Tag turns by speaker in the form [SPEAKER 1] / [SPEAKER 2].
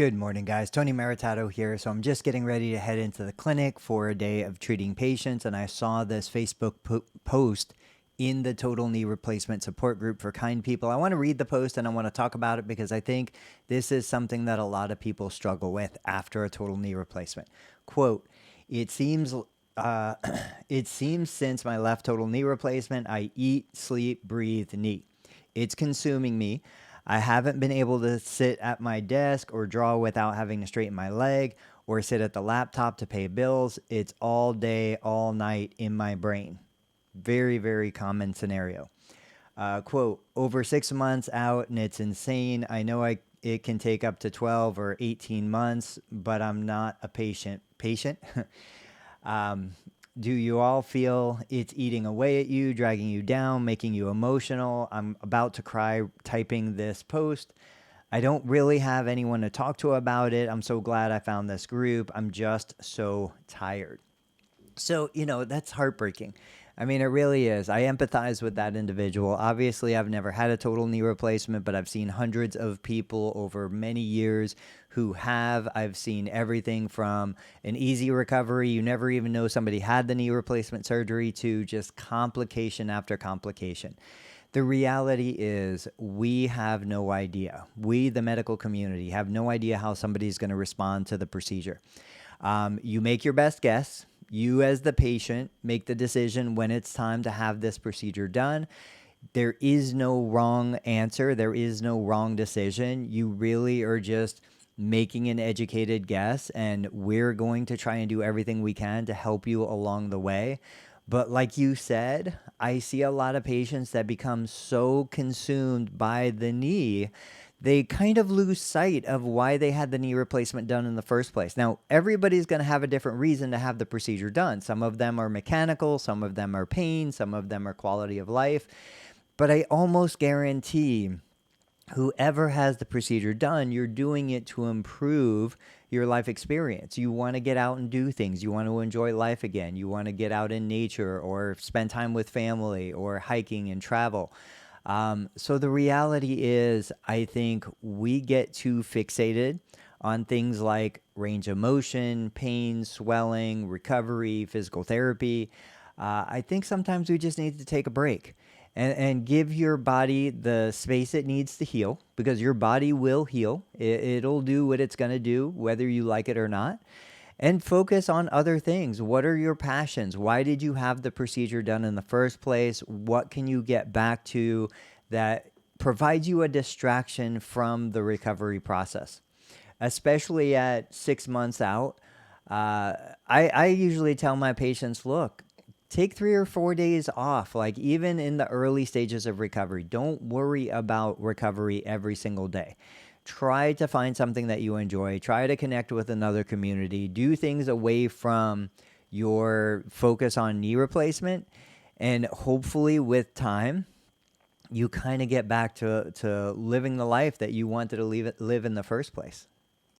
[SPEAKER 1] Good morning, guys. Tony Maritato here. So I'm just getting ready to head into the clinic for a day of treating patients, and I saw this Facebook post in the Total Knee Replacement Support Group for Kind People. I want to read the post and I want to talk about it because I think this is something that a lot of people struggle with after a total knee replacement. Quote, it seems since my left total knee replacement, I eat, sleep, breathe, knee. It's consuming me. I haven't been able to sit at my desk or draw without having to straighten my leg or sit at the laptop to pay bills. It's all day, all night in my brain. Very, very common scenario. Quote, over 6 months out and it's insane. I know it can take up to 12 or 18 months, but I'm not a patient. Do you all feel it's eating away at you, dragging you down, making you emotional? I'm about to cry typing this post. I don't really have anyone to talk to about it. I'm so glad I found this group. I'm just so tired. So, that's heartbreaking. I mean, it really is. I empathize with that individual. Obviously, I've never had a total knee replacement, but I've seen hundreds of people over many years who have. I've seen everything from an easy recovery, you never even know somebody had the knee replacement surgery, to just complication after complication. The reality is we have no idea. We, the medical community, have no idea how somebody's going to respond to the procedure. You make your best guess. You, as the patient, make the decision when it's time to have this procedure done. There is no wrong answer. There is no wrong decision. You really are just making an educated guess, and we're going to try and do everything we can to help you along the way. But like you said, I see a lot of patients that become so consumed by the knee, they kind of lose sight of why they had the knee replacement done in the first place. Now, everybody's going to have a different reason to have the procedure done. Some of them are mechanical, some of them are pain, some of them are quality of life. But I almost guarantee whoever has the procedure done, you're doing it to improve your life experience. You want to get out and do things. You want to enjoy life again. You want to get out in nature or spend time with family or hiking and travel. So the reality is, I think we get too fixated on things like range of motion, pain, swelling, recovery, physical therapy. I think sometimes we just need to take a break and give your body the space it needs to heal, because your body will heal. It'll do what it's going to do, whether you like it or not. And focus on other things. What are your passions? Why did you have the procedure done in the first place? What can you get back to that provides you a distraction from the recovery process? Especially at 6 months out, I usually tell my patients, look, take 3 or 4 days off. Like, even in the early stages of recovery, don't worry about recovery every single day. Try to find something that you enjoy. Try to connect with another community. Do things away from your focus on knee replacement. And hopefully with time, you kind of get back to living the life that you wanted to live in the first place.